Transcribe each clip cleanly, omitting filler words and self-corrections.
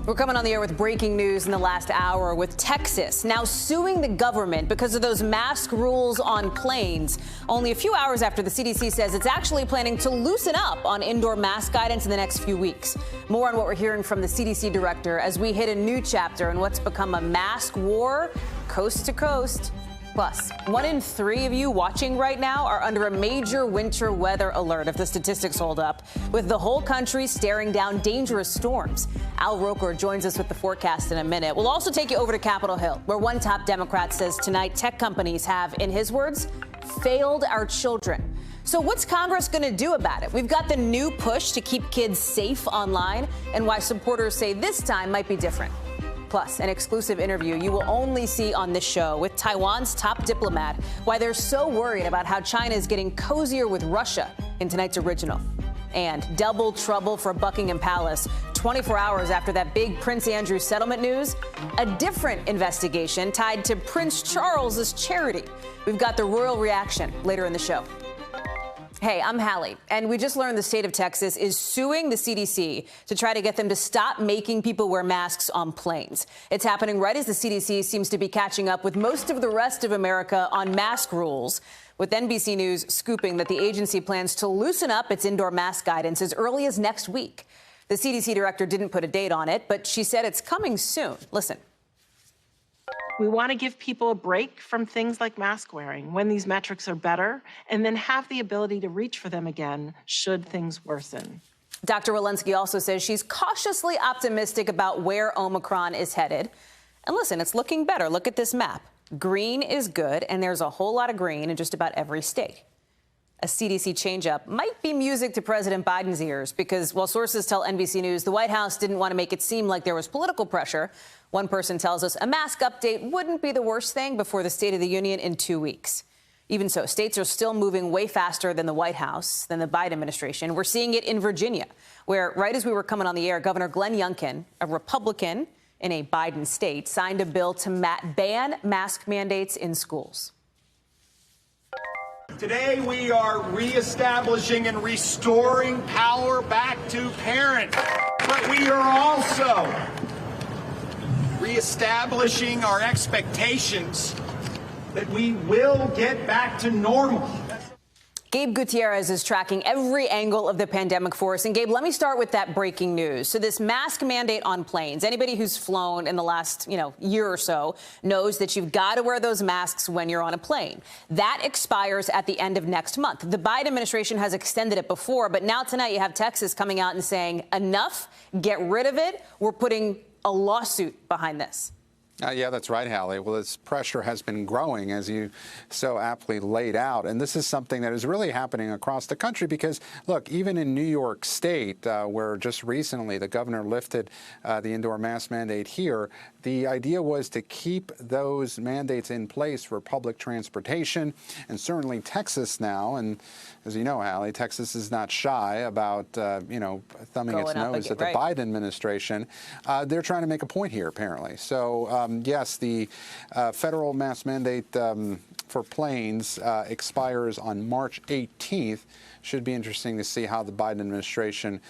We're coming on the air with breaking news in the last hour with Texas now suing the government because of those mask rules on planes. Only a few hours after the CDC says it's actually planning to loosen up on indoor mask guidance in the next few weeks. More on what we're hearing from the CDC director as we hit a new chapter in what's become a mask war coast to coast. Plus, 1 in 3 of you watching right now are under a major winter weather alert if the statistics hold up, with the whole country staring down dangerous storms. Al Roker joins us with the forecast in a minute. We'll also take you over to Capitol Hill, where one top Democrat says tonight tech companies have, in his words, failed our children. So what's Congress going to do about it? We've got the new push to keep kids safe online and why supporters say this time might be different. Plus, an exclusive interview you will only see on this show with Taiwan's top diplomat, why they're so worried about how China is getting cozier with Russia in tonight's original. And double trouble for Buckingham Palace. 24 hours after that big Prince Andrew settlement news, a different investigation tied to Prince Charles's charity. We've got the royal reaction later in the show. Hey, I'm Hallie, and we just learned the state of Texas is suing the CDC to try to get them to stop making people wear masks on planes. It's happening right as the CDC seems to be catching up with most of the rest of America on mask rules, with NBC News scooping that the agency plans to loosen up its indoor mask guidance as early as next week. The CDC director didn't put a date on it, but she said it's coming soon. Listen. We want to give people a break from things like mask wearing when these metrics are better, and then have the ability to reach for them again should things worsen. Dr. Walensky also says she's cautiously optimistic about where Omicron is headed. And listen, it's looking better. Look at this map. Green is good, and there's a whole lot of green in just about every state. A CDC changeup might be music to President Biden's ears because, while sources tell NBC News the White House didn't want to make it seem like there was political pressure, one person tells us a mask update wouldn't be the worst thing before the State of the Union in 2 weeks. Even so, states are still moving way faster than the White House, than the Biden administration. We're seeing it in Virginia, where right as we were coming on the air, Governor Glenn Youngkin, a Republican in a Biden state, signed a bill to ban mask mandates in schools. Today, we are reestablishing and restoring power back to parents. But we are also reestablishing our expectations that we will get back to normal. Gabe Gutierrez is tracking every angle of the pandemic for us. And Gabe, let me start with that breaking news. So this mask mandate on planes, anybody who's flown in the last, year or so knows that you've got to wear those masks when you're on a plane. That expires at the end of next month. The Biden administration has extended it before, but now tonight you have Texas coming out and saying enough, get rid of it. We're putting a lawsuit behind this. Yeah, that's right, Hallie. Well, this pressure has been growing, as you so aptly laid out. And this is something that is really happening across the country because, look, even in New York State, where just recently the governor lifted the indoor mask mandate here, the idea was to keep those mandates in place for public transportation. And certainly Texas now, and as you know, Hallie, Texas is not shy about, thumbing its nose at the Biden administration. They're trying to make a point here, apparently. So, yes, the federal mask mandate for planes expires on March 18th. Should be interesting to see how the Biden administration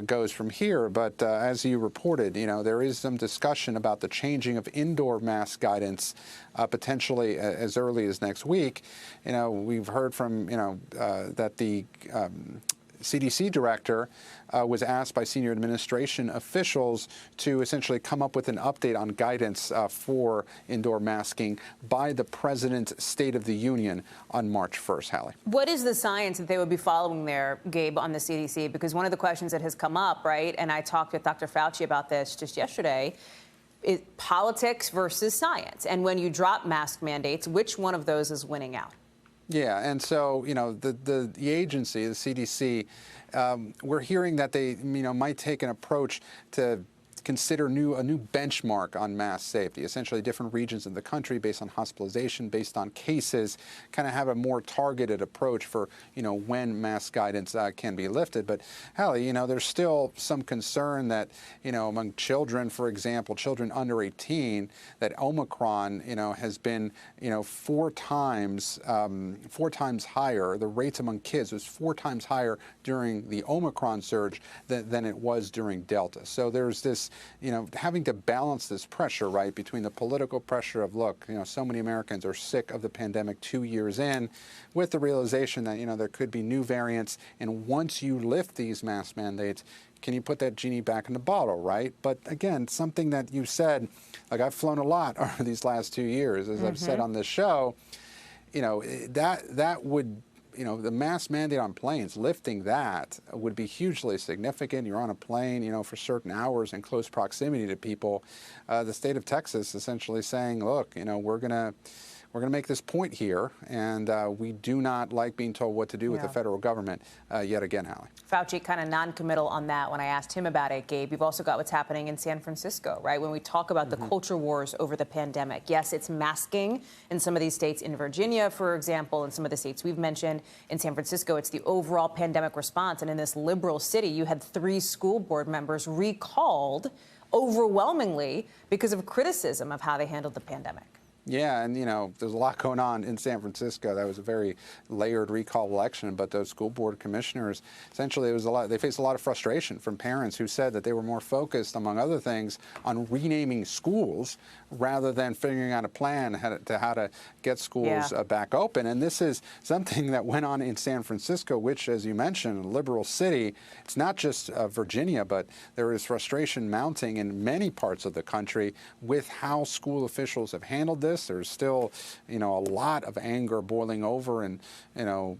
goes from here. But as you reported, there is some discussion about the changing of indoor mask guidance potentially as early as next week. We've heard from, that the CDC director was asked by senior administration officials to essentially come up with an update on guidance for indoor masking by the President's State of the Union on March 1st, Hallie. What is the science that they would be following there, Gabe, on the CDC? Because one of the questions that has come up, right, and I talked with Dr. Fauci about this just yesterday, is politics versus science. And when you drop mask mandates, which one of those is winning out? Yeah, and so, the agency, the CDC, we're hearing that they, might take an approach to consider a new benchmark on mass safety. Essentially, different regions of the country, based on hospitalization, based on cases, kind of have a more targeted approach for, when mask guidance can be lifted. But, Hallie, there's still some concern that, among children, for example, children under 18, that Omicron, has been, 4 times higher. The rates among kids was 4 times higher during the Omicron surge than it was during Delta. So there's this it's, having to balance this pressure, right, between the political pressure of, look, so many Americans are sick of the pandemic 2 years in, with the realization that, there could be new variants. And once you lift these mask mandates, can you put that genie back in the bottle, right? But again, something that you said, like I've flown a lot over these last 2 years, as I've said on this show, that would, the mask mandate on planes, lifting that would be hugely significant. You're on a plane, for certain hours in close proximity to people. The state of Texas essentially saying, look, we're going to make this point here, and we do not like being told what to do with the federal government yet again, Hallie. Fauci kind of non-committal on that when I asked him about it, Gabe. You've also got what's happening in San Francisco, right? When we talk about the culture wars over the pandemic, yes, it's masking in some of these states. In Virginia, for example, and some of the states we've mentioned. In San Francisco, it's the overall pandemic response. And in this liberal city, you had 3 school board members recalled overwhelmingly because of criticism of how they handled the pandemic. Yeah, and there's a lot going on in San Francisco. That was a very layered recall election, but those school board commissioners, essentially, they faced a lot of frustration from parents who said that they were more focused, among other things, on renaming schools rather than figuring out a plan how to get schools back open. And this is something that went on in San Francisco, which, as you mentioned, a liberal city. It's not just Virginia, but there is frustration mounting in many parts of the country with how school officials have handled this. There's still, a lot of anger boiling over in,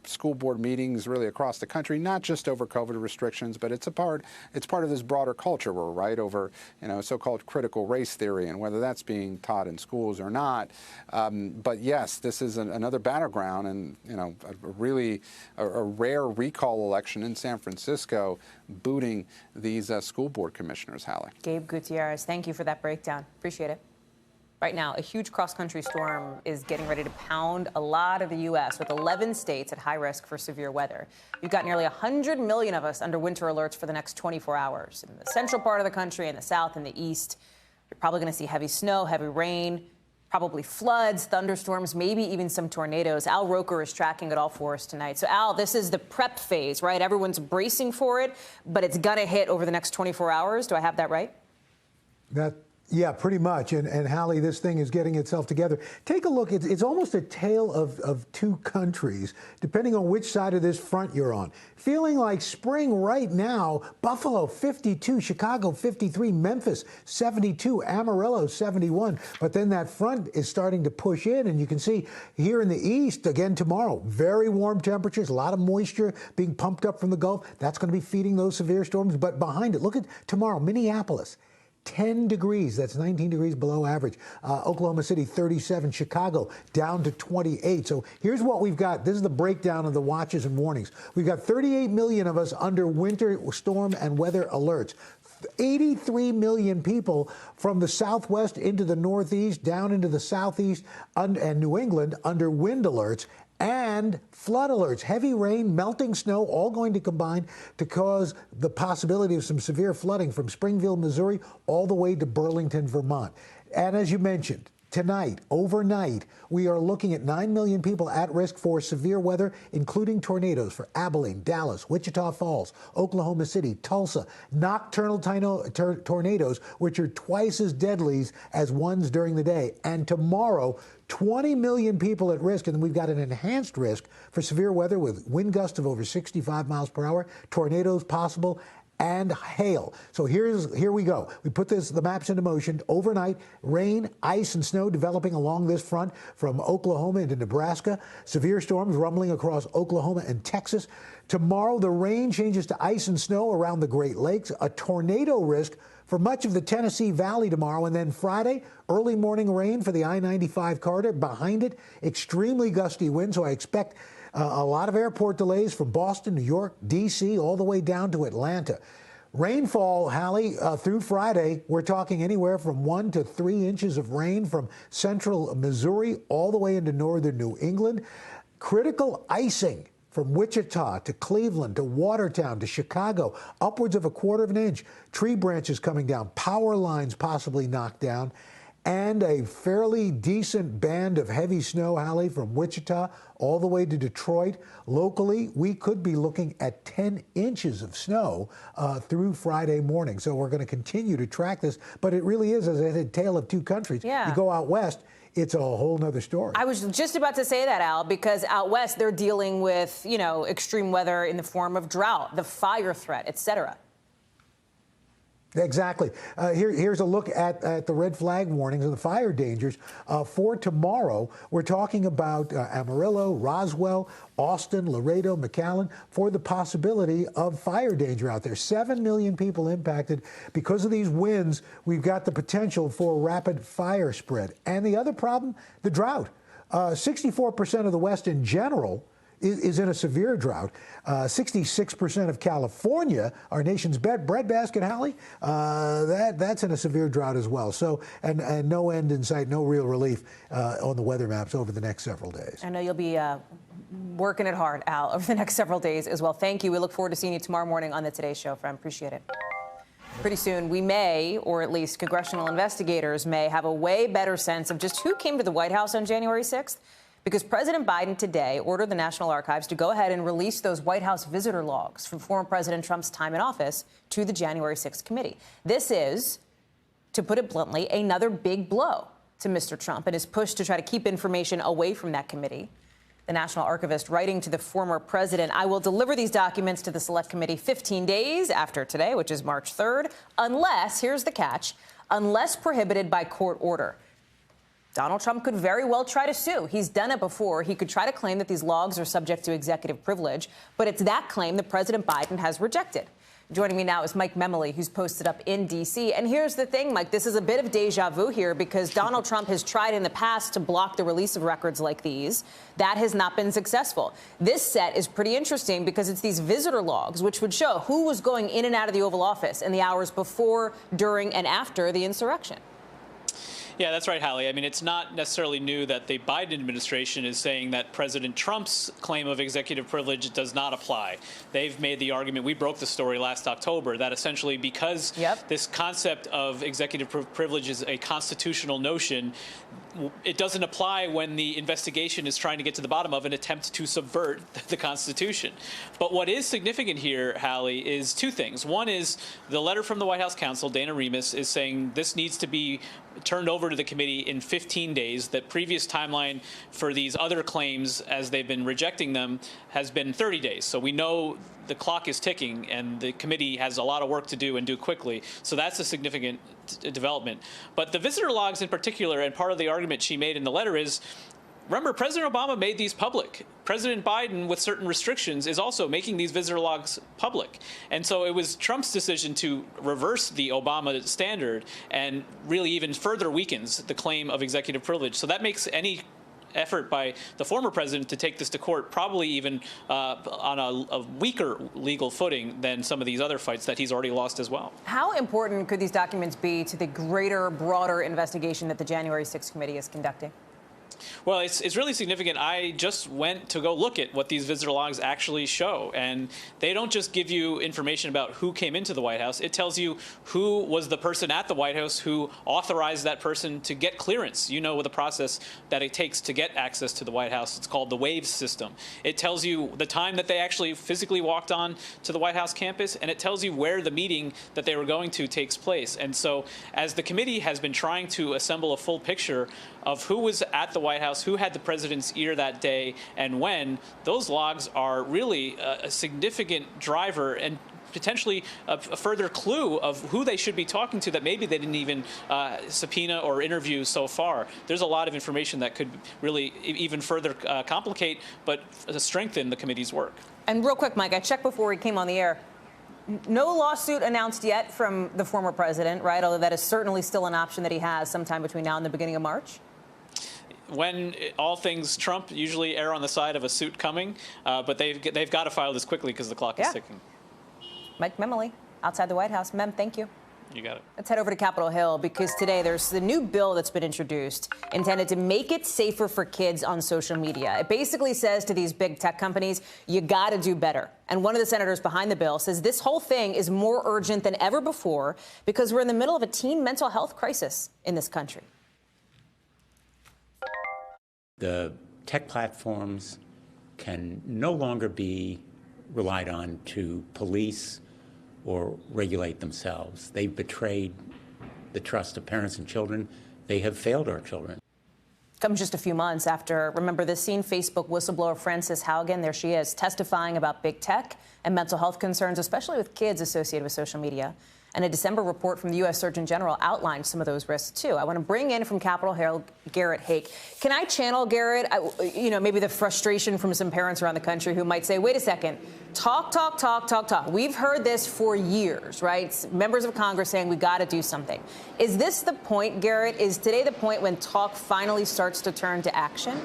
school board meetings really across the country, not just over COVID restrictions, but it's part of this broader culture war, right, over, so-called critical race theory and whether that's being taught in schools or not. But yes, this is another battleground and, a rare recall election in San Francisco, booting these school board commissioners, Hallie. Gabe Gutierrez, thank you for that breakdown. Appreciate it. Right now, a huge cross-country storm is getting ready to pound a lot of the U.S., with 11 states at high risk for severe weather. You've got nearly 100 million of us under winter alerts for the next 24 hours. In the central part of the country, in the south and the east, you're probably going to see heavy snow, heavy rain, probably floods, thunderstorms, maybe even some tornadoes. Al Roker is tracking it all for us tonight. So, Al, this is the prep phase, right? Everyone's bracing for it, but it's going to hit over the next 24 hours. Do I have that right? Yeah, pretty much. And Hallie, this thing is getting itself together. Take a look. It's almost a tale of 2 countries, depending on which side of this front you're on. Feeling like spring right now. Buffalo, 52. Chicago, 53. Memphis, 72. Amarillo, 71. But then that front is starting to push in. And you can see here in the east, again tomorrow, very warm temperatures, a lot of moisture being pumped up from the Gulf. That's going to be feeding those severe storms. But behind it, look at tomorrow, Minneapolis. 10 degrees, that's 19 degrees below average. Oklahoma City, 37. Chicago, down to 28. So here's what we've got. This is the breakdown of the watches and warnings. We've got 38 million of us under winter storm and weather alerts. 83 million people from the southwest into the northeast, down into the southeast and New England under wind alerts and flood alerts. Heavy rain, melting snow, all going to combine to cause the possibility of some severe flooding from Springfield, Missouri, all the way to Burlington, Vermont. And as you mentioned, tonight, overnight, we are looking at 9 million people at risk for severe weather, including tornadoes for Abilene, Dallas, Wichita Falls, Oklahoma City, Tulsa, nocturnal tornadoes, which are twice as deadly as ones during the day. And tomorrow, 20 million people at risk, and we've got an enhanced risk for severe weather with wind gusts of over 65 miles per hour, tornadoes possible, and hail. So here we go. We put the maps into motion. Overnight, rain, ice, and snow developing along this front from Oklahoma into Nebraska. Severe storms rumbling across Oklahoma and Texas. Tomorrow, the rain changes to ice and snow around the Great Lakes. A tornado risk for much of the Tennessee Valley tomorrow. And then Friday, early morning rain for the I-95 corridor. Behind it, extremely gusty winds. So I expect a lot of airport delays from Boston, New York, D.C., all the way down to Atlanta. Rainfall, Hallie, through Friday, we're talking anywhere from 1 to 3 inches of rain from central Missouri all the way into northern New England. Critical icing from Wichita to Cleveland to Watertown to Chicago, upwards of 1/4 of an inch. Tree branches coming down, power lines possibly knocked down. and a fairly decent band of heavy snow, Hallie, from Wichita all the way to Detroit. Locally, we could be looking at 10 inches of snow through Friday morning. So we're going to continue to track this. But it really is, as I said, tale of two countries. Yeah. You go out west, it's a whole nother story. I was just about to say that, Al, because out west, they're dealing with, extreme weather in the form of drought, the fire threat, et cetera. Exactly. Here's a look at the red flag warnings and the fire dangers for tomorrow. We're talking about Amarillo, Roswell, Austin, Laredo, McAllen, for the possibility of fire danger out there. 7 million people impacted. Because of these winds, we've got the potential for rapid fire spread. And the other problem, the drought. 64% of the West in general is in a severe drought. 66% of California, our nation's breadbasket, Hallie, that's in a severe drought as well. So, and no end in sight, no real relief on the weather maps over the next several days. I know you'll be working it hard, Al, over the next several days as well. Thank you. We look forward to seeing you tomorrow morning on the Today Show, friend. Appreciate it. Pretty soon, we may, or at least congressional investigators may, have a way better sense of just who came to the White House on January 6th. Because President Biden today ordered the National Archives to go ahead and release those White House visitor logs from former President Trump's time in office to the January 6th committee. This is, to put it bluntly, another big blow to Mr. Trump and his push to try to keep information away from that committee. The National Archivist writing to the former president, "I will deliver these documents to the Select Committee 15 days after today, which is March 3rd, unless, here's the catch, unless prohibited by court order." Donald Trump could very well try to sue. He's done it before. He could try to claim that these logs are subject to executive privilege, but it's that claim that President Biden has rejected. Joining me now is Mike Memoli, who's posted up in D.C. And here's the thing, Mike, this is a bit of deja vu here because Donald Trump has tried in the past to block the release of records like these. That has not been successful. This set is pretty interesting because it's these visitor logs, which would show who was going in and out of the Oval Office in the hours before, during, and after the insurrection. Yeah, that's right, Hallie. I mean, it's not necessarily new that the Biden administration is saying that President Trump's claim of executive privilege does not apply. They've made the argument, we broke the story last October, that essentially because this concept of executive privilege is a constitutional notion, it doesn't apply when the investigation is trying to get to the bottom of an attempt to subvert the Constitution. But what is significant here, Hallie, is two things. One is the letter from the White House counsel, Dana Remus, is saying this needs to be turned over to the committee in 15 days. That previous timeline for these other claims, as they've been rejecting them, has been 30 days. So we know the clock is ticking and the committee has a lot of work to do and do quickly. So that's a significant development. But the visitor logs in particular, and part of the argument she made in the letter is, remember, President Obama made these public. President Biden, with certain restrictions, is also making these visitor logs public. And so it was Trump's decision to reverse the Obama standard and really even further weakens the claim of executive privilege. So that makes any effort by the former president to take this to court probably even on a weaker legal footing than some of these other fights that he's already lost as well. How important could these documents be to the greater, broader investigation that the January 6th committee is conducting? Well, it's really significant. I just went to go look at what these visitor logs actually show. And they don't just give you information about who came into the White House. It tells you who was the person at the White House who authorized that person to get clearance. You know the process that it takes to get access to the White House. It's called the WAVE system. It tells you the time that they actually physically walked on to the White House campus, and it tells you where the meeting that they were going to takes place. And so as the committee has been trying to assemble a full picture of who was at the White House, who had the president's ear that day, and when, those logs are really a significant driver and potentially a further clue of who they should be talking to that maybe they didn't even subpoena or interview so far. There's a lot of information that could really even further complicate but strengthen the committee's work. And real quick, Mike, I checked before we came on the air. No lawsuit announced yet from the former president, right? Although that is certainly still an option that he has sometime between now and the beginning of March. When all things Trump usually err on the side of a suit coming, but they've got to file this quickly because the clock is ticking. Mike Memoli, outside the White House. Mem, thank you. You got it. Let's head over to Capitol Hill because today there's the new bill that's been introduced intended to make it safer for kids on social media. It basically says to these big tech companies, you got to do better. And one of the senators behind the bill says this whole thing is more urgent than ever before because we're in the middle of a teen mental health crisis in this country. The tech platforms can no longer be relied on to police or regulate themselves. They've betrayed the trust of parents and children. They have failed our children. Comes just a few months after, remember this scene, Facebook whistleblower Frances Haugen, there she is, testifying about big tech and mental health concerns, especially with kids associated with social media. And a December report from the U.S. Surgeon General outlined some of those risks, too. I want to bring in from Capitol Hill Garrett Hake. Can I channel, Garrett, maybe the frustration from some parents around the country who might say, wait a second, talk. We've heard this for years, right? Members of Congress saying we got to do something. Is this the point, Garrett? Is today the point when talk finally starts to turn to action?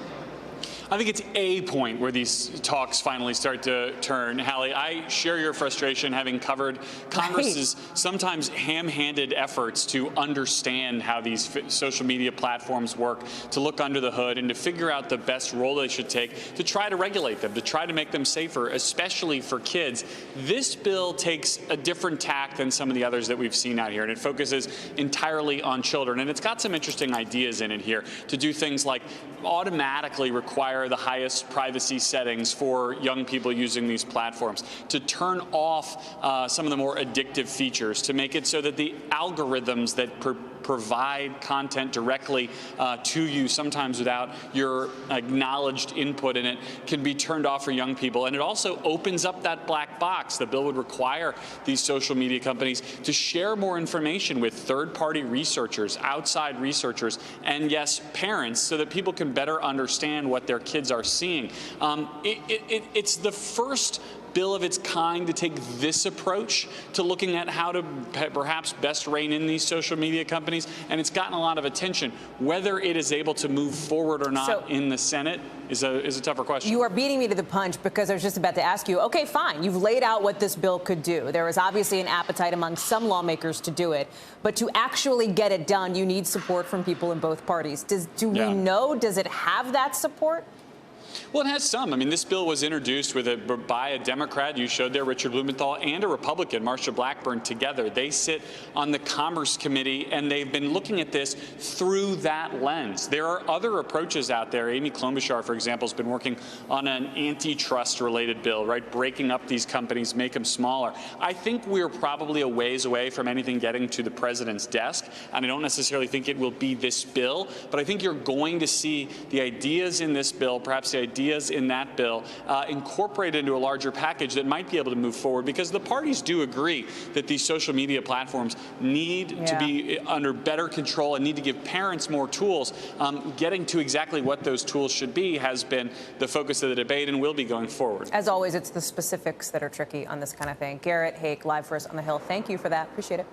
I think it's a point where these talks finally start to turn. Hallie, I share your frustration having covered Congress's sometimes ham-handed efforts to understand how these social media platforms work, to look under the hood and to figure out the best role they should take to try to regulate them, to try to make them safer, especially for kids. This bill takes a different tack than some of the others that we've seen out here, and it focuses entirely on children. And it's got some interesting ideas in it here to do things like automatically require the highest privacy settings for young people using these platforms, to turn off some of the more addictive features, to make it so that the algorithms that provide content directly to you, sometimes without your acknowledged input in it, can be turned off for young people. And it also opens up that black box. The bill would require these social media companies to share more information with third-party researchers, outside researchers, and yes, parents, so that people can better understand what their kids are seeing. It's the first bill of its kind to take this approach to looking at how to perhaps best rein in these social media companies, and it's gotten a lot of attention. Whether it is able to move forward or not in the Senate is a tougher question. You are beating me to the punch because I was just about to ask you, okay, fine, you've laid out what this bill could do. There is obviously an appetite among some lawmakers to do it, but to actually get it done, you need support from people in both parties. Do we know, does it have that support? Well, it has some. I mean, this bill was introduced by a Democrat, you showed there, Richard Blumenthal, and a Republican, Marsha Blackburn, together. They sit on the Commerce Committee, and they've been looking at this through that lens. There are other approaches out there. Amy Klobuchar, for example, has been working on an antitrust-related bill, right, breaking up these companies, make them smaller. I think we're probably a ways away from anything getting to the president's desk, and I don't necessarily think it will be this bill, but I think you're going to see the ideas in this bill, perhaps the ideas in that bill, incorporated into a larger package that might be able to move forward, because the parties do agree that these social media platforms need to be under better control and need to give parents more tools. Getting to exactly what those tools should be has been the focus of the debate and will be going forward. As always, it's the specifics that are tricky on this kind of thing. Garrett Hake, live for us on the Hill. Thank you for that. Appreciate it.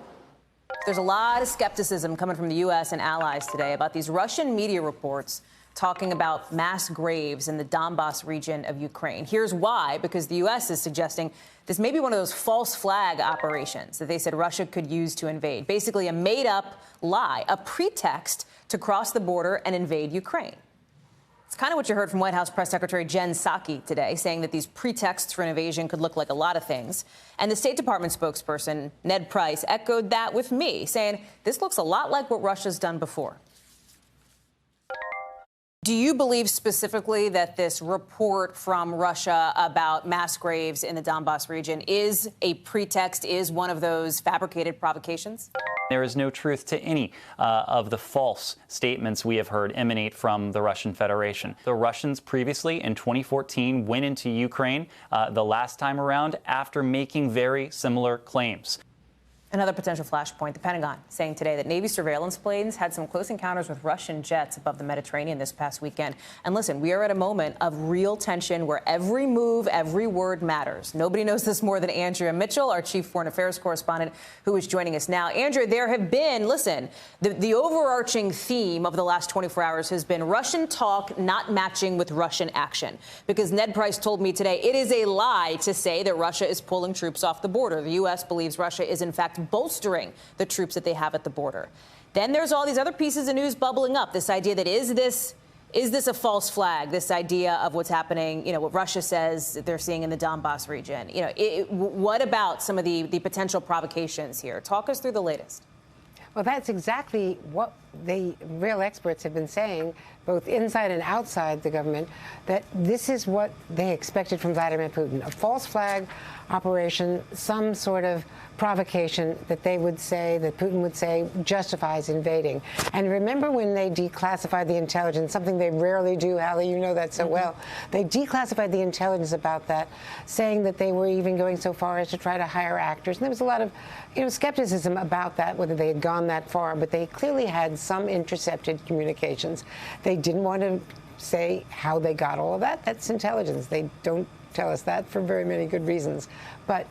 There's a lot of skepticism coming from the U.S. and allies today about these Russian media reports talking about mass graves in the Donbas region of Ukraine. Here's why, because the U.S. is suggesting this may be one of those false flag operations that they said Russia could use to invade. Basically a made-up lie, a pretext to cross the border and invade Ukraine. It's kind of what you heard from White House Press Secretary Jen Psaki today, saying that these pretexts for an invasion could look like a lot of things. And the State Department spokesperson, Ned Price, echoed that with me, saying this looks a lot like what Russia's done before. Do you believe specifically that this report from Russia about mass graves in the Donbas region is a pretext, is one of those fabricated provocations? There is no truth to any of the false statements we have heard emanate from the Russian Federation. The Russians previously, in 2014, went into Ukraine the last time around after making very similar claims. Another potential flashpoint, the Pentagon saying today that Navy surveillance planes had some close encounters with Russian jets above the Mediterranean this past weekend. And listen, we are at a moment of real tension where every move, every word matters. Nobody knows this more than Andrea Mitchell, our chief foreign affairs correspondent, who is joining us now. Andrea, there have been, listen, the overarching theme of the last 24 hours has been Russian talk not matching with Russian action. Because Ned Price told me today it is a lie to say that Russia is pulling troops off the border. The U.S. believes Russia is, in fact, bolstering the troops that they have at the border. Then there's all these other pieces of news bubbling up. This idea that is this a false flag? This idea of what's happening, what Russia says they're seeing in the Donbas region. What about some of the potential provocations here? Talk us through the latest. Well, that's exactly what the real experts have been saying, both inside and outside the government, that this is what they expected from Vladimir Putin, a false flag operation, some sort of provocation that they would say, that Putin would say, justifies invading. And remember when they declassified the intelligence, something they rarely do, Hallie, you know that so well. They declassified the intelligence about that, saying that they were even going so far as to try to hire actors. And there was a lot of, skepticism about that, whether they had gone that far, but they clearly had some intercepted communications. They didn't want to say how they got all of that. That's intelligence. They don't tell us that for very many good reasons. But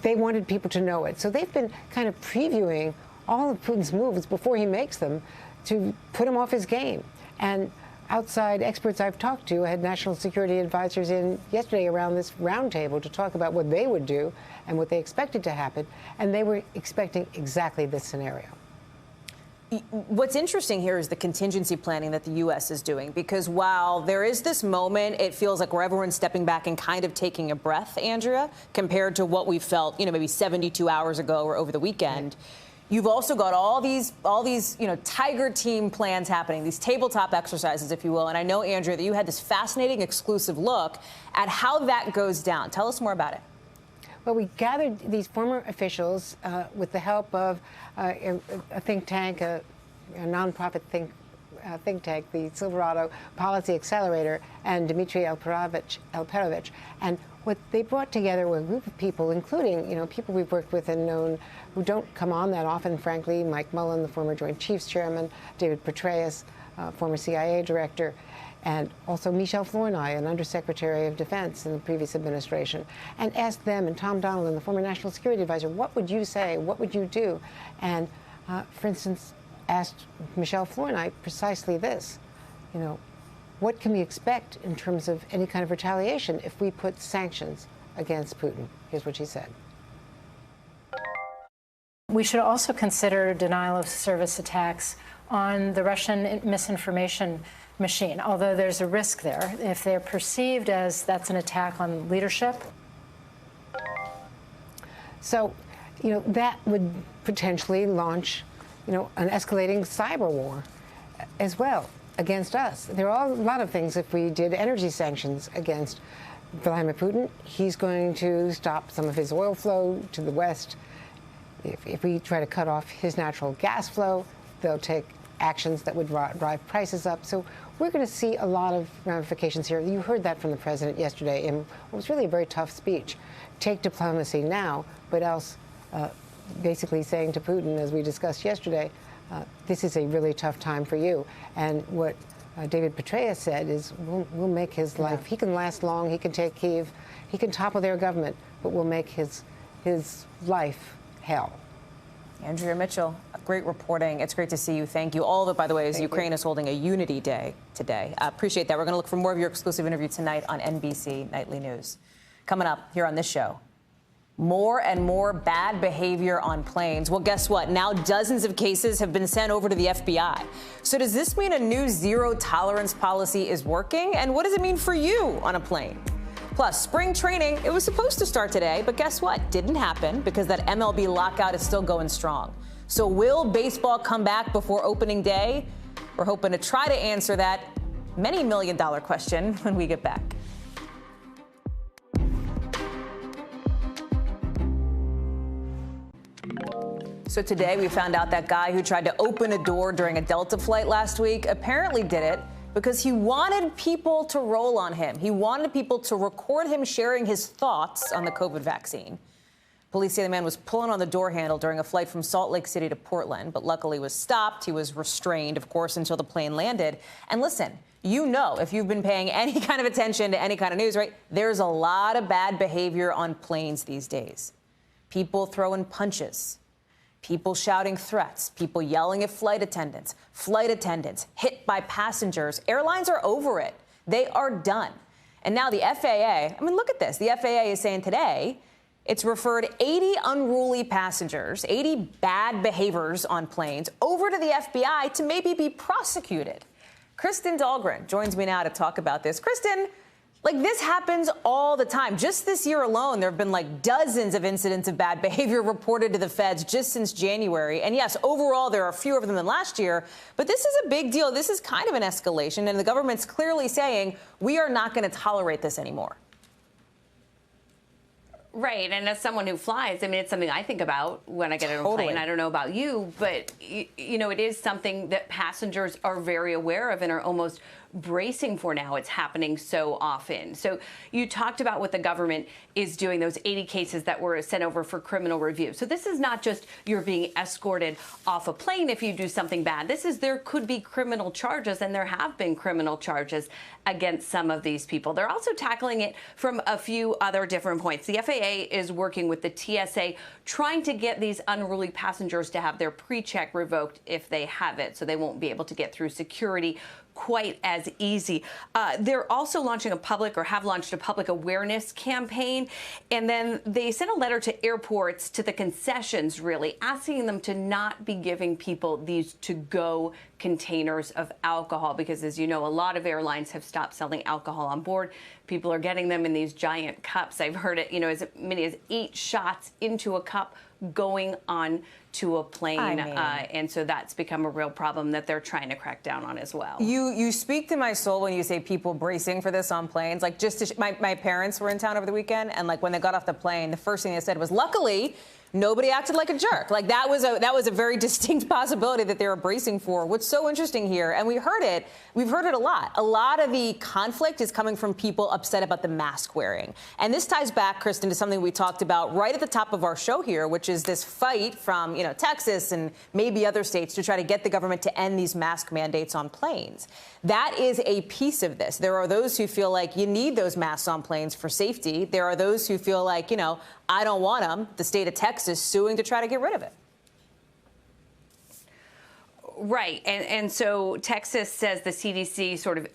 they wanted people to know it. So they've been kind of previewing all of Putin's moves before he makes them to put him off his game. And outside experts I've talked to, I had national security advisors in yesterday around this roundtable to talk about what they would do and what they expected to happen. And they were expecting exactly this scenario. What's interesting here is the contingency planning that the U.S. is doing, because while there is this moment, it feels like where everyone's stepping back and kind of taking a breath, Andrea, compared to what we felt, maybe 72 hours ago or over the weekend. You've also got all these, tiger team plans happening, these tabletop exercises, if you will. And I know, Andrea, that you had this fascinating exclusive look at how that goes down. Tell us more about it. Well, we gathered these former officials with the help of a think tank, a nonprofit think tank, the Silverado Policy Accelerator, and Dmitry Alperovich. And what they brought together were a group of people, including, people we've worked with and known who don't come on that often, frankly. Mike Mullen, the former Joint Chiefs Chairman, David Petraeus, former CIA Director, and also Michel Flournoy, an Undersecretary of Defense in the previous administration, and asked them, and Tom Donilon, the former National Security Advisor, what would you say? What would you do? And, for instance, asked Michel Flournoy precisely this, what can we expect in terms of any kind of retaliation if we put sanctions against Putin? Here's what she said. We should also consider denial of service attacks on the Russian misinformation machine, although there's a risk there. If they're perceived as that's an attack on leadership. So, that would potentially launch, an escalating cyber war as well against us. There are a lot of things. If we did energy sanctions against Vladimir Putin, he's going to stop some of his oil flow to the West. If we try to cut off his natural gas flow, they'll take actions that would drive prices up. So we're going to see a lot of ramifications here. You heard that from the president yesterday in what was really a very tough speech. Take diplomacy now, but else basically saying to Putin, as we discussed yesterday, this is a really tough time for you. And what David Petraeus said is, we'll make his life, he can last long, he can take Kyiv, he can topple their government, but we'll make his life hell. Andrea Mitchell, great reporting. It's great to see you. Thank you. All of it, by the way, is Ukraine is holding a Unity Day today. Appreciate that. We're going to look for more of your exclusive interview tonight on NBC Nightly News. Coming up here on this show, more and more bad behavior on planes. Well, guess what? Now dozens of cases have been sent over to the FBI. So does this mean a new zero tolerance policy is working? And what does it mean for you on a plane? Plus, spring training, it was supposed to start today, but guess what? Didn't happen because that MLB lockout is still going strong. So will baseball come back before opening day? We're hoping to try to answer that many million-dollar question when we get back. So today we found out that guy who tried to open a door during a Delta flight last week apparently did it because he wanted people to roll on him. He wanted people to record him sharing his thoughts on the COVID vaccine. Police say the man was pulling on the door handle during a flight from Salt Lake City to Portland, but luckily was stopped. He was restrained, of course, until the plane landed. And listen, if you've been paying any kind of attention to any kind of news, right, there's a lot of bad behavior on planes these days. People throwing punches, people shouting threats, people yelling at flight attendants hit by passengers. Airlines are over it. They are done. And now the FAA, look at this. The FAA is saying today it's referred 80 unruly passengers, 80 bad behaviors on planes over to the FBI to maybe be prosecuted. Kristen Dahlgren joins me now to talk about this. Kristen, Like, this happens all the time. Just this year alone, there have been like dozens of incidents of bad behavior reported to the feds just since January. And yes, overall, there are fewer of them than last year. But this is a big deal. This is kind of an escalation. And the government's clearly saying we are not going to tolerate this anymore. Right. And as someone who flies, I mean, it's something I think about when I get on a plane. I don't know about you, but, you know, it is something that passengers are very aware of and are almost bracing for now. It's happening so often. So you talked about what the government is doing, those 80 cases that were sent over for criminal review. So this is not just you're being escorted off a plane if you do something bad. This is there could be criminal charges, and there have been criminal charges against some of these people. They're also tackling it from a few other different points. The FAA is working with the TSA, trying to get these unruly passengers to have their pre-check revoked if they have it, so they won't be able to get through security quite as easy. They're also launching a public, or have launched a public awareness campaign. And then they sent a letter to airports, to the concessions, really, asking them to not be giving people these to-go containers of alcohol, because, as you know, a lot of airlines have stopped selling alcohol on board. People are getting them in these giant cups. I've heard it, you know, as many as 8 shots into a cup going on to a plane. And so that's become a real problem that they're trying to crack down on as well. You speak to my soul when you say people bracing for this on planes. Like, just to my parents were in town over the weekend, and like when they got off the plane, the first thing they said was, luckily, nobody acted like a jerk. Like, that was a very distinct possibility that they were bracing for. What's so interesting here, and we've heard it a lot. A lot of the conflict is coming from people upset about the mask wearing. And this ties back, Kristen, to something we talked about right at the top of our show here, which is this fight from, you know, Texas and maybe other states to try to get the government to end these mask mandates on planes. That is a piece of this. There are those who feel like you need those masks on planes for safety. There are those who feel like, you know, I don't want them. The state of Texas suing to try to get rid of it. Right. And so Texas says the CDC sort of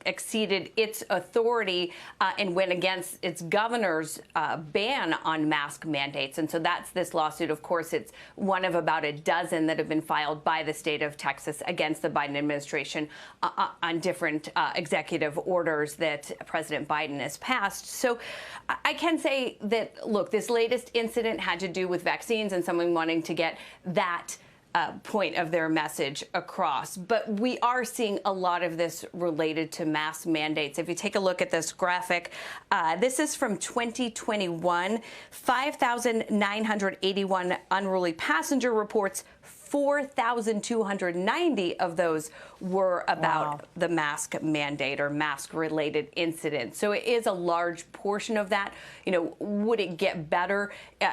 exceeded its authority and went against its governor's ban on mask mandates. And so that's this lawsuit. Of course, it's one of about a dozen that have been filed by the state of Texas against the Biden administration on different executive orders that President Biden has passed. So I can say that, look, this latest incident had to do with vaccines and someone wanting to get that point of their message across. But we are seeing a lot of this related to mask mandates. If you take a look at this graphic, this is from 2021, 5,981 unruly passenger reports. 4,290 of those were about the mask mandate or mask-related incidents. So it is a large portion of that. You know, would it get better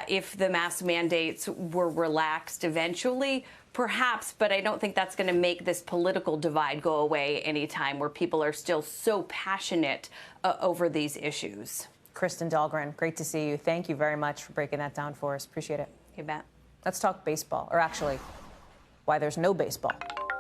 if the mask mandates were relaxed eventually? Perhaps, but I don't think that's going to make this political divide go away anytime, where people are still so passionate over these issues. Kristen Dahlgren, great to see you. Thank you very much for breaking that down for us. Appreciate it. You bet. Let's talk baseball, or actually, why there's no baseball.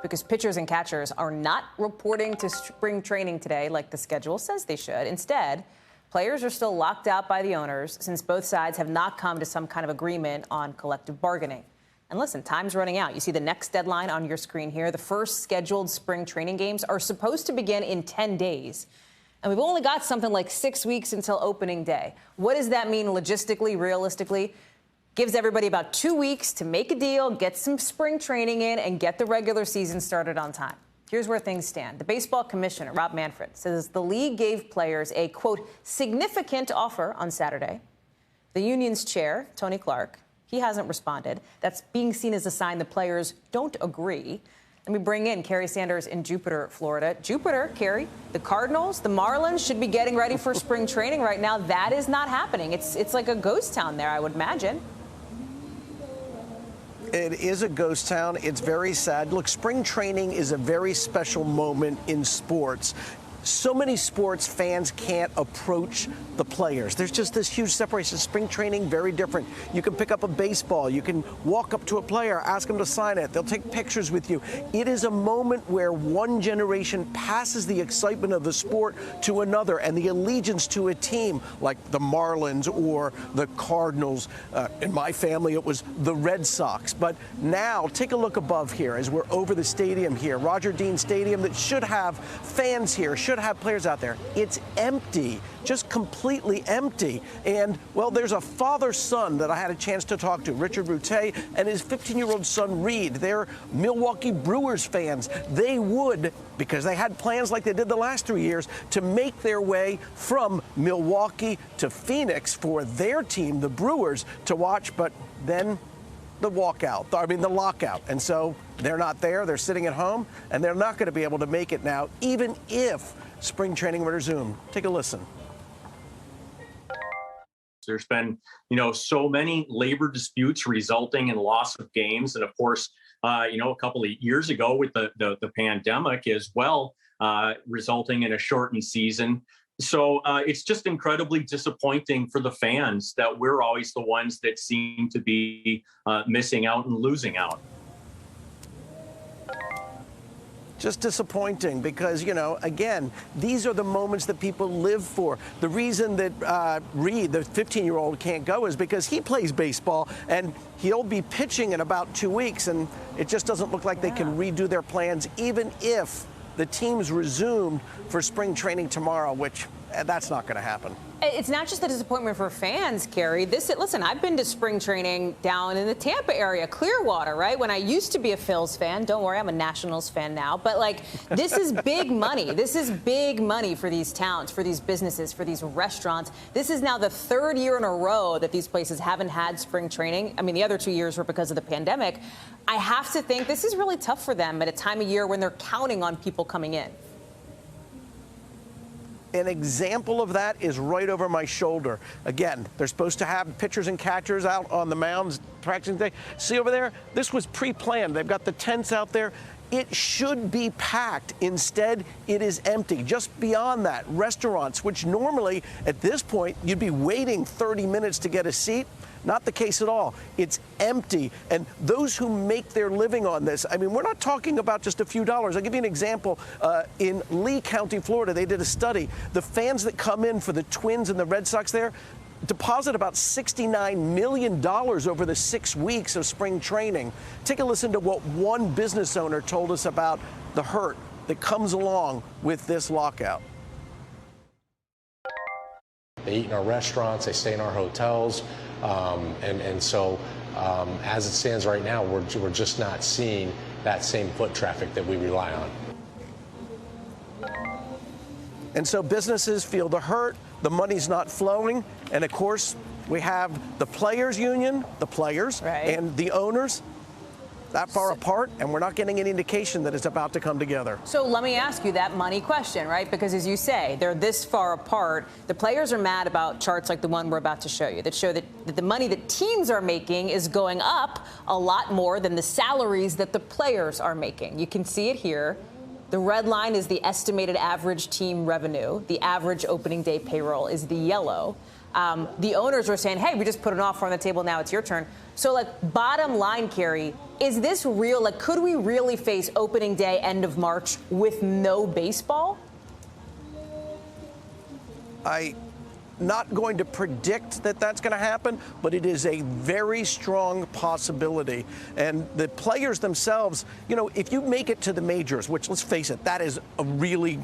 Because pitchers and catchers are not reporting to spring training today like the schedule says they should. Instead, players are still locked out by the owners since both sides have not come to some kind of agreement on collective bargaining. And listen, time's running out. You see the next deadline on your screen here. The first scheduled spring training games are supposed to begin in 10 days. And we've only got something like 6 weeks until opening day. What does that mean logistically, realistically? Gives everybody about 2 weeks to make a deal, get some spring training in, and get the regular season started on time. Here's where things stand. The baseball commissioner, Rob Manfred, says the league gave players a, quote, significant offer on Saturday. The union's chair, Tony Clark, he hasn't responded. That's being seen as a sign the players don't agree. Let me bring in Carrie Sanders in Jupiter, Florida. Jupiter, Carrie, the Cardinals, the Marlins should be getting ready for spring training right now. That is not happening. It's like a ghost town there, I would imagine. It is a ghost town. It's very sad. Look, spring training is a very special moment in sports. So many sports fans can't approach the players. There's just this huge separation. Spring training, very different. You can pick up a baseball. You can walk up to a player, ask them to sign it. They'll take pictures with you. It is a moment where one generation passes the excitement of the sport to another and the allegiance to a team like the Marlins or the Cardinals. In my family, it was the Red Sox. But now, take a look above here as we're over the stadium here. Roger Dean Stadium that should have fans here, should should have players out there. It's empty, just completely empty. And, well, there's a father-son that I had a chance to talk to, Richard Route, and his 15-year-old son, Reed. They're Milwaukee Brewers fans. They would, because they had plans like they did the last 3 years, to make their way from Milwaukee to Phoenix for their team, the Brewers, to watch, but then the lockout. And so they're not there. They're sitting at home, and they're not going to be able to make it now, even if spring training would resume. Take a listen. There's been, so many labor disputes resulting in loss of games. And of course, a couple of years ago with the pandemic as well, resulting in a shortened season. So it's just incredibly disappointing for the fans that we're always the ones that seem to be missing out and losing out. Just disappointing because, again, these are the moments that people live for. The reason that Reed, the 15-year-old, can't go is because he plays baseball and he'll be pitching in about 2 weeks, and it just doesn't look like they can redo their plans, even if the team's resumed for spring training tomorrow, which that's not going to happen. It's not just the disappointment for fans, Carrie. Listen, I've been to spring training down in the Tampa area, Clearwater, right? When I used to be a Phils fan. Don't worry, I'm a Nationals fan now. But, this is big money. This is big money for these towns, for these businesses, for these restaurants. This is now the third year in a row that these places haven't had spring training. I mean, the other 2 years were because of the pandemic. I have to think this is really tough for them at a time of year when they're counting on people coming in. An example of that is right over my shoulder. Again, they're supposed to have pitchers and catchers out on the mounds practicing today. See over there? This was pre-planned. They've got the tents out there. It should be packed. Instead, it is empty. Just beyond that, restaurants, which normally at this point you'd be waiting 30 minutes to get a seat. Not the case at all. It's empty. And those who make their living on this, I mean, we're not talking about just a few dollars. I'll give you an example. In Lee County, Florida, they did a study. The fans that come in for the Twins and the Red Sox there deposit about $69 million over the 6 weeks of spring training. Take a listen to what one business owner told us about the hurt that comes along with this lockout. They eat in our restaurants, they stay in our hotels, so as it stands right now, we're just not seeing that same foot traffic that we rely on. And so businesses feel the hurt, the money's not flowing, and of course we have the players union, the players, and the owners that far apart, and we're not getting any indication that it's about to come together. So let me ask you that money question, right? Because as you say, they're this far apart. The players are mad about charts like the one we're about to show you that show that the money that teams are making is going up a lot more than the salaries that the players are making. You can see it here. The red line is the estimated average team revenue. The average opening day payroll is the yellow. The owners are saying, hey, we just put an offer on the table. Now it's your turn. So, bottom line, Carrie, is this real? Could we really face opening day, end of March with no baseball? I'm not going to predict that that's going to happen, but it is a very strong possibility. And the players themselves, if you make it to the majors, which, let's face it, that is a really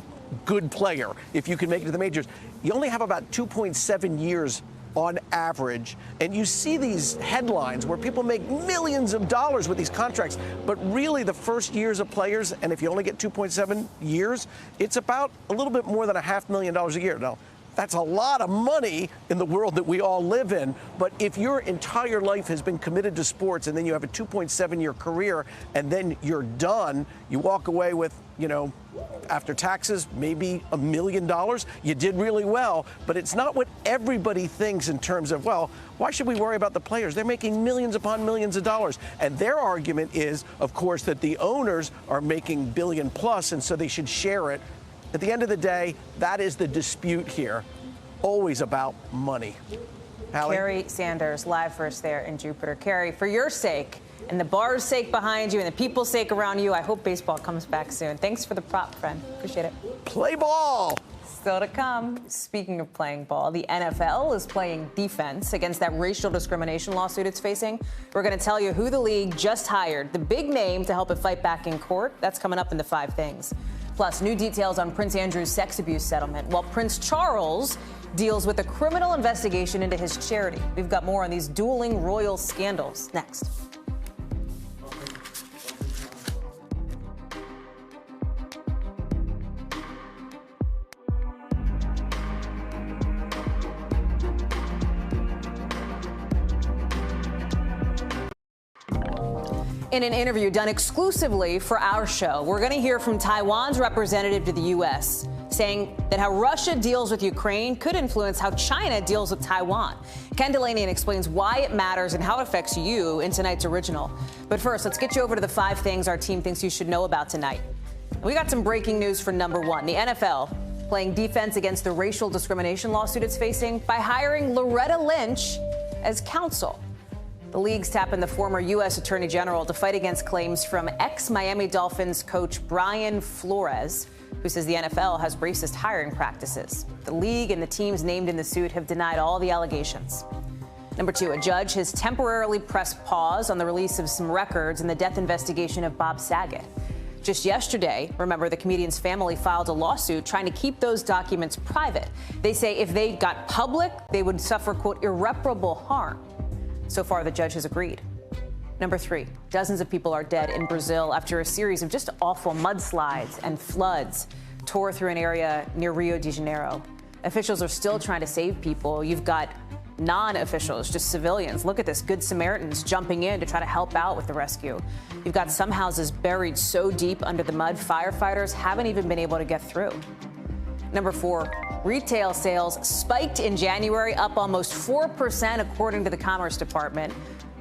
good player. If you can make it to the majors, you only have about 2.7 years on average. And you see these headlines where people make millions of dollars with these contracts, but really the first years of players, and if you only get 2.7 years, it's about a little bit more than $500,000 a year. Now, that's a lot of money in the world that we all live in. But if your entire life has been committed to sports and then you have a 2.7-year career and then you're done, you walk away with, after taxes, maybe $1 million. You did really well, but it's not what everybody thinks in terms of, well, why should we worry about the players? They're making millions upon millions of dollars. And their argument is, of course, that the owners are making billion plus, and so they should share it. At the end of the day, that is the dispute here. Always about money. Hallie? Carrie Sanders, live for us there in Jupiter. Carrie, for your sake and the bar's sake behind you and the people's sake around you, I hope baseball comes back soon. Thanks for the prop, friend. Appreciate it. Play ball. Still to come. Speaking of playing ball, the NFL is playing defense against that racial discrimination lawsuit it's facing. We're going to tell you who the league just hired, the big name to help it fight back in court. That's coming up in the 5 Things. Plus, new details on Prince Andrew's sex abuse settlement, while Prince Charles deals with a criminal investigation into his charity. We've got more on these dueling royal scandals next. In an interview done exclusively for our show, we're going to hear from Taiwan's representative to the U.S., saying that how Russia deals with Ukraine could influence how China deals with Taiwan. Ken Delaney explains why it matters and how it affects you in tonight's original. But first, let's get you over to the 5 things our team thinks you should know about tonight. We got some breaking news for number 1. The NFL playing defense against the racial discrimination lawsuit it's facing by hiring Loretta Lynch as counsel. The league's tapping the former U.S. Attorney General to fight against claims from ex-Miami Dolphins coach Brian Flores, who says the NFL has racist hiring practices. The league and the teams named in the suit have denied all the allegations. Number 2, a judge has temporarily pressed pause on the release of some records in the death investigation of Bob Saget. Just yesterday, remember, the comedian's family filed a lawsuit trying to keep those documents private. They say if they got public, they would suffer, quote, irreparable harm. So far, the judge has agreed. Number 3, dozens of people are dead in Brazil after a series of just awful mudslides and floods tore through an area near Rio de Janeiro. Officials are still trying to save people. You've got non-officials, just civilians. Look at this, Good Samaritans jumping in to try to help out with the rescue. You've got some houses buried so deep under the mud, firefighters haven't even been able to get through. Number 4, retail sales spiked in January, up almost 4% according to the Commerce Department.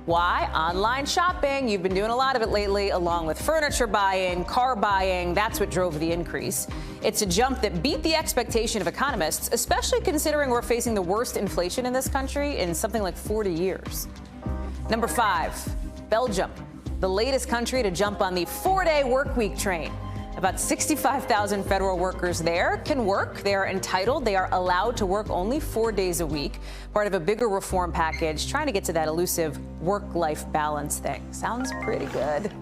Why? Online shopping. You've been doing a lot of it lately, along with furniture buying, car buying. That's what drove the increase. It's a jump that beat the expectation of economists, especially considering we're facing the worst inflation in this country in something like 40 years. Number 5, Belgium, the latest country to jump on the 4-day work week train. About 65,000 federal workers there can work. They are entitled. They are allowed to work only 4 days a week, part of a bigger reform package trying to get to that elusive work-life balance thing. Sounds pretty good.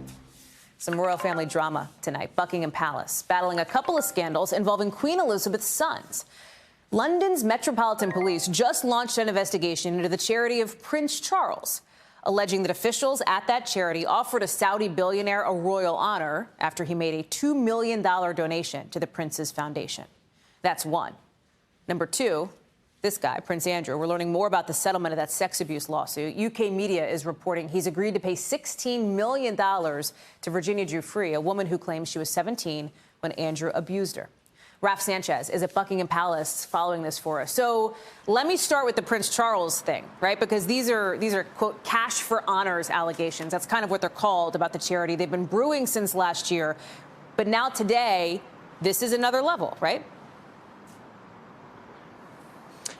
Some royal family drama tonight. Buckingham Palace battling a couple of scandals involving Queen Elizabeth's sons. London's Metropolitan Police just launched an investigation into the charity of Prince Charles, alleging that officials at that charity offered a Saudi billionaire a royal honor after he made a $2 million donation to the prince's foundation. That's one. Number 2, this guy, Prince Andrew. We're learning more about the settlement of that sex abuse lawsuit. UK media is reporting he's agreed to pay $16 million to Virginia Giuffre, a woman who claims she was 17 when Andrew abused her. Raf Sanchez is at Buckingham Palace following this for us. So let me start with the Prince Charles thing, right? Because these are, quote, cash for honors allegations. That's kind of what they're called about the charity. They've been brewing since last year. But now today, this is another level, right?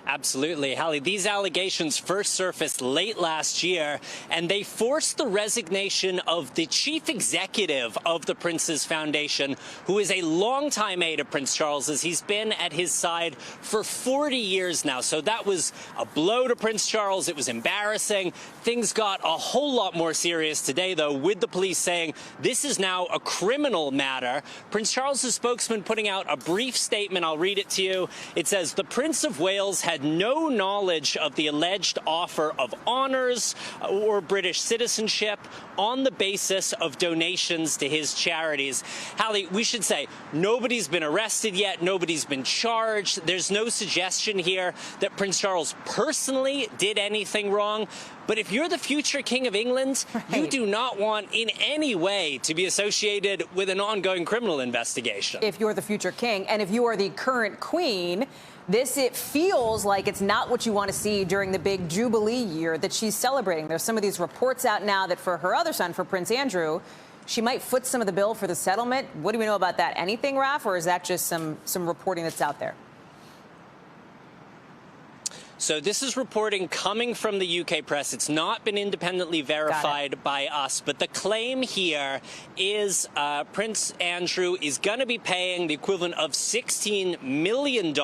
Absolutely, Hallie. These allegations first surfaced late last year, and they forced the resignation of the chief executive of the Prince's Foundation, who is a longtime aide of Prince Charles, as he's been at his side for 40 years now. So that was a blow to Prince Charles. It was embarrassing. Things got a whole lot more serious today, though, with the police saying this is now a criminal matter. Prince Charles's spokesman putting out a brief statement. I'll read it to you. It says, the Prince of Wales had no knowledge of the alleged offer of honors or British citizenship on the basis of donations to his charities. Hallie, we should say nobody's been arrested yet. Nobody's been charged. There's no suggestion here that Prince Charles personally did anything wrong. But if you're the future King of England, you do not want in any way to be associated with an ongoing criminal investigation. If you're the future king and if you are the current queen, it feels like it's not what you want to see during the big Jubilee year that she's celebrating. There's some of these reports out now that for her other son, for Prince Andrew, she might foot some of the bill for the settlement. What do we know about that? Anything, Raf, or is that just some reporting that's out there? So this is reporting coming from the UK press. It's not been independently verified by us, but the claim here is Prince Andrew is going to be paying the equivalent of $16 million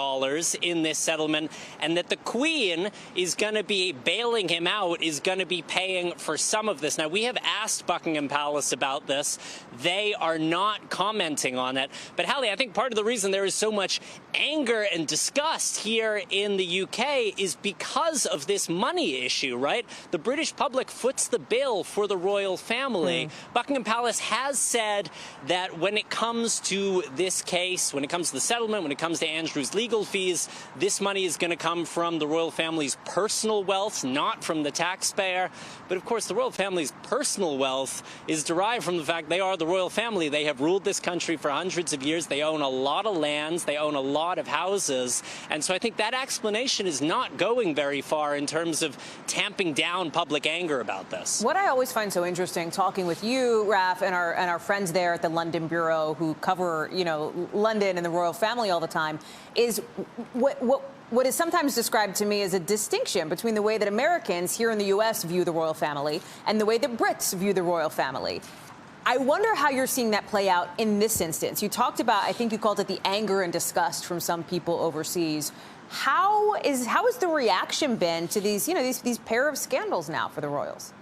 in this settlement, and that the Queen is going to be bailing him out, is going to be paying for some of this. Now, we have asked Buckingham Palace about this. They are not commenting on it. But, Hallie, I think part of the reason there is so much anger and disgust here in the UK is because of this money issue, right? The British public foots the bill for the royal family. Buckingham Palace has said that when it comes to this case, when it comes to the settlement, when it comes to Andrew's legal fees, this money is going to come from the royal family's personal wealth, not from the taxpayer. But of course, the royal family's personal wealth is derived from the fact they are the royal family. They have ruled this country for hundreds of years. They own a lot of lands. They own a lot of houses. And so I think that explanation is not going very far in terms of tamping down public anger about this. What I always find so interesting, talking with you, Raf, and our friends there at the London Bureau who cover, you know, London and the royal family all the time, is what is sometimes described to me as a distinction between the way that Americans here in the U.S. view the royal family and the way that Brits view the royal family. I wonder how you're seeing that play out in this instance. You talked about, I think you called it the anger and disgust from some people overseas. How has the reaction been to these, you know, these pair of scandals now for the royals?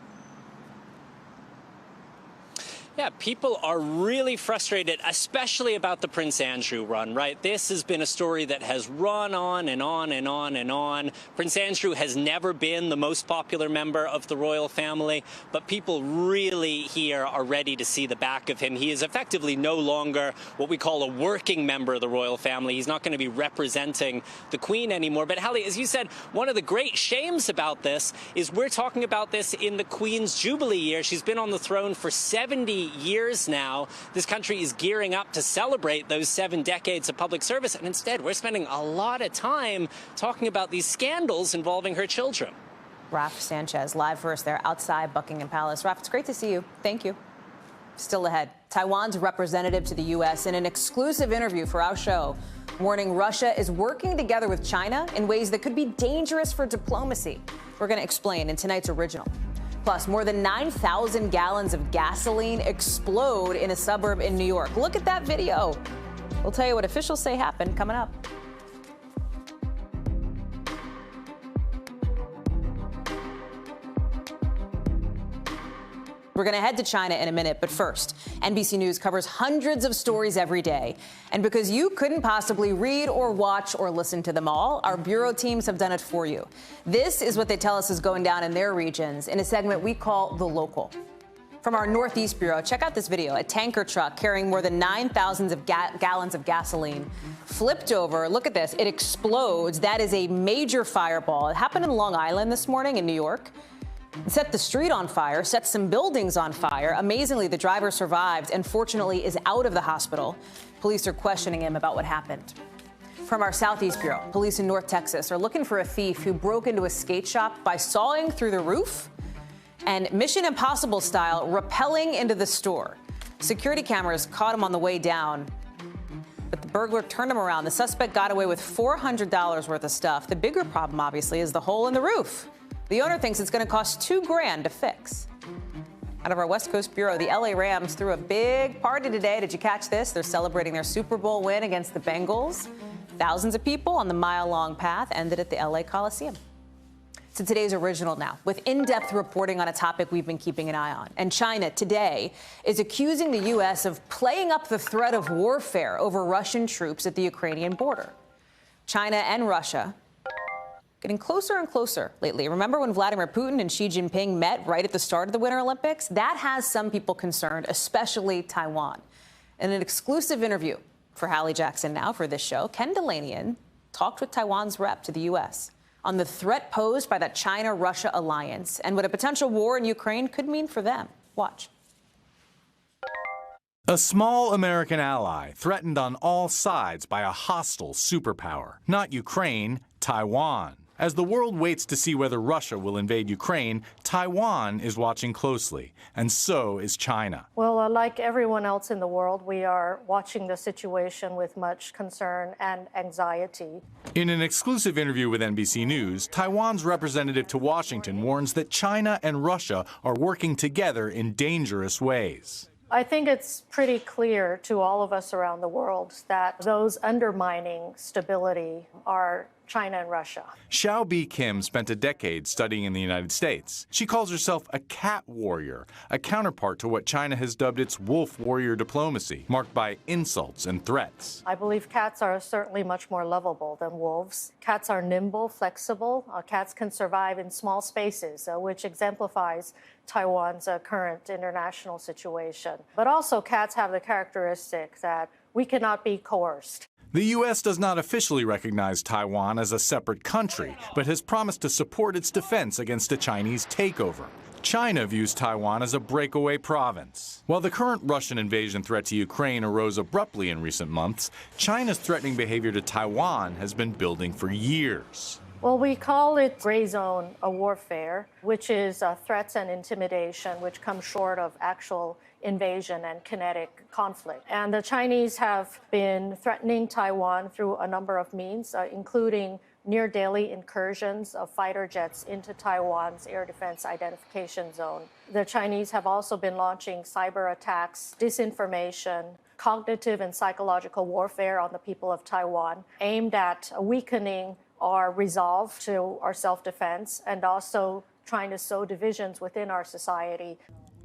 Yeah, people are really frustrated, especially about the Prince Andrew run, right? This has been a story that has run on and on and on and on. Prince Andrew has never been the most popular member of the royal family, but people really here are ready to see the back of him. He is effectively no longer what we call a working member of the royal family. He's not going to be representing the Queen anymore. But, Hallie, as you said, one of the great shames about this is we're talking about this in the Queen's Jubilee year. She's been on the throne for 70 years now. This country is gearing up to celebrate those 7 decades of public service, and instead we're spending a lot of time talking about these scandals involving her children. Raf Sanchez, live for us there outside Buckingham Palace. Raf, it's great to see you. Thank you. Still ahead, Taiwan's representative to the U.S. in an exclusive interview for our show, warning Russia is working together with China in ways that could be dangerous for diplomacy. We're going to explain in tonight's original. Plus, more than 9,000 gallons of gasoline explode in a suburb in New York. Look at that video. We'll tell you what officials say happened coming up. We're going to head to China in a minute, but first, NBC News covers hundreds of stories every day. And because you couldn't possibly read or watch or listen to them all, our bureau teams have done it for you. This is what they tell us is going down in their regions in a segment we call The Local. From our Northeast Bureau, check out this video. A tanker truck carrying more than 9,000 gallons of gasoline flipped over. Look at this. It explodes. That is a major fireball. It happened in Long Island this morning in New York. It set the street on fire, set some buildings on fire. Amazingly, the driver survived and fortunately is out of the hospital. Police are questioning him about what happened. From our Southeast Bureau, police in North Texas are looking for a thief who broke into a skate shop by sawing through the roof and Mission Impossible style rappelling into the store. Security cameras caught him on the way down, but the burglar turned him around. The suspect got away with $400 worth of stuff. The bigger problem, obviously, is the hole in the roof. The owner thinks it's going to cost $2 grand to fix. Out of our West Coast Bureau, the LA Rams threw a big party today. Did you catch this? They're celebrating their Super Bowl win against the Bengals. Thousands of people on the mile-long path ended at the LA Coliseum. So today's original now, with in-depth reporting on a topic we've been keeping an eye on. And China today is accusing the U.S. of playing up the threat of warfare over Russian troops at the Ukrainian border. China and Russia getting closer and closer lately. Remember when Vladimir Putin and Xi Jinping met right at the start of the Winter Olympics? That has some people concerned, especially Taiwan. In an exclusive interview for Hallie Jackson now for this show, Ken Delanian talked with Taiwan's rep to the U.S. on the threat posed by that China-Russia alliance and what a potential war in Ukraine could mean for them. Watch. A small American ally threatened on all sides by a hostile superpower. Not Ukraine, Taiwan. As the world waits to see whether Russia will invade Ukraine, Taiwan is watching closely, and so is China. Well, like everyone else in the world, we are watching the situation with much concern and anxiety. In an exclusive interview with NBC News, Taiwan's representative to Washington warns that China and Russia are working together in dangerous ways. I think it's pretty clear to all of us around the world that those undermining stability are China and Russia. Xiao B. Kim spent a decade studying in the United States. She calls herself a cat warrior, a counterpart to what China has dubbed its wolf warrior diplomacy, marked by insults and threats. I believe cats are certainly much more lovable than wolves. Cats are nimble, flexible. Cats can survive in small spaces, which exemplifies Taiwan's current international situation. But also cats have the characteristic that we cannot be coerced. The U.S. does not officially recognize Taiwan as a separate country, but has promised to support its defense against a Chinese takeover. China views Taiwan as a breakaway province. While the current Russian invasion threat to Ukraine arose abruptly in recent months, China's threatening behavior to Taiwan has been building for years. Well, we call it gray zone warfare, which is threats and intimidation, which come short of actual invasion and kinetic conflict. And the Chinese have been threatening Taiwan through a number of means, including near daily incursions of fighter jets into Taiwan's air defense identification zone. The Chinese have also been launching cyber attacks, disinformation, cognitive and psychological warfare on the people of Taiwan, aimed at weakening our resolve to our self-defense and also trying to sow divisions within our society.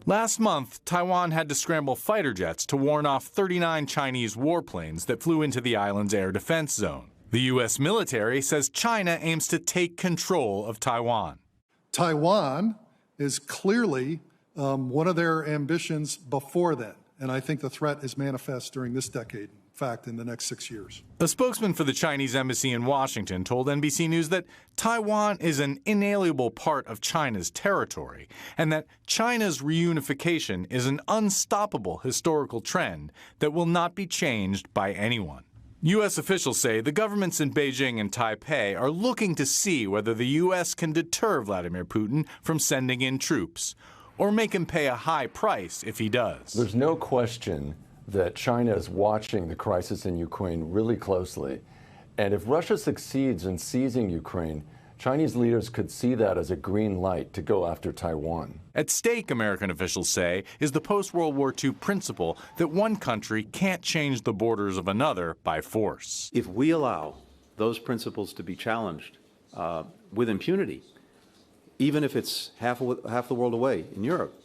Last month, Taiwan had to scramble fighter jets to warn off 39 Chinese warplanes that flew into the island's air defense zone. The U.S. military says China aims to take control of Taiwan. Taiwan is clearly one of their ambitions before that, and I think the threat is manifest during this decade. In fact, in the next 6 years. A spokesman for the Chinese embassy in Washington told NBC News that Taiwan is an inalienable part of China's territory and that China's reunification is an unstoppable historical trend that will not be changed by anyone. U.S. officials say the governments in Beijing and Taipei are looking to see whether the U.S. can deter Vladimir Putin from sending in troops or make him pay a high price if he does. There's no question that China is watching the crisis in Ukraine really closely. And if Russia succeeds in seizing Ukraine, Chinese leaders could see that as a green light to go after Taiwan. At stake, American officials say, is the post-World War II principle that one country can't change the borders of another by force. If we allow those principles to be challenged with impunity, even if it's half the world away in Europe,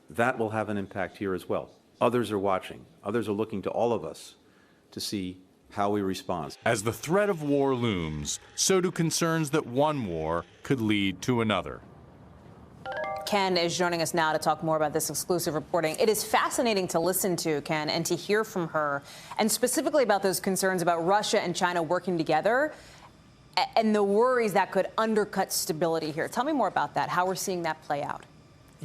that will have an impact here as well. Others are watching. Others are looking to all of us to see how we respond. As the threat of war looms, so do concerns that one war could lead to another. Ken is joining us now to talk more about this exclusive reporting. It is fascinating to listen to, Ken, and to hear from her, and specifically about those concerns about Russia and China working together and the worries that could undercut stability here. Tell me more about that, how we're seeing that play out.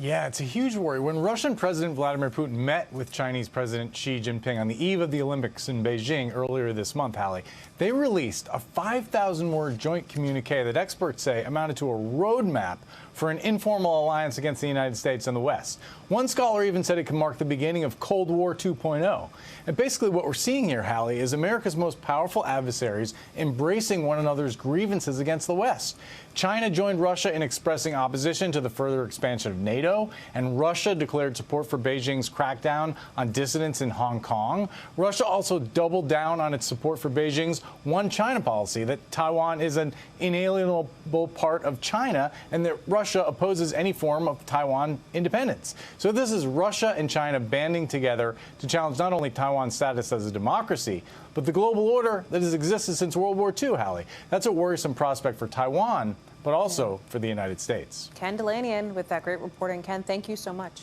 Yeah, it's a huge worry. When Russian President Vladimir Putin met with Chinese President Xi Jinping on the eve of the Olympics in Beijing earlier this month, Hallie, they released a 5,000-word joint communique that experts say amounted to a roadmap for an informal alliance against the United States and the West. One scholar even said it could mark the beginning of Cold War 2.0. And basically what we're seeing here, Hallie, is America's most powerful adversaries embracing one another's grievances against the West. China joined Russia in expressing opposition to the further expansion of NATO, and Russia declared support for Beijing's crackdown on dissidents in Hong Kong. Russia also doubled down on its support for Beijing's One China policy, that Taiwan is an inalienable part of China and that Russia opposes any form of Taiwan independence. So this is Russia and China banding together to challenge not only Taiwan's status as a democracy, but the global order that has existed since World War II, Hallie. That's a worrisome prospect for Taiwan, but also for the United States. Ken Delanian with that great reporting. Ken, thank you so much.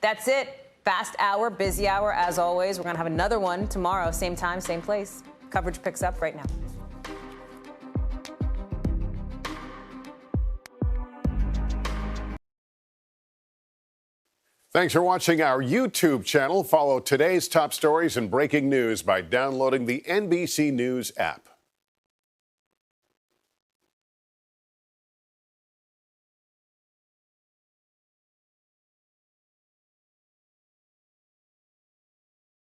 That's it. Fast hour, busy hour, as always. We're going to have another one tomorrow, same time, same place. Coverage picks up right now. Thanks for watching our YouTube channel. Follow today's top stories and breaking news by downloading the NBC News app.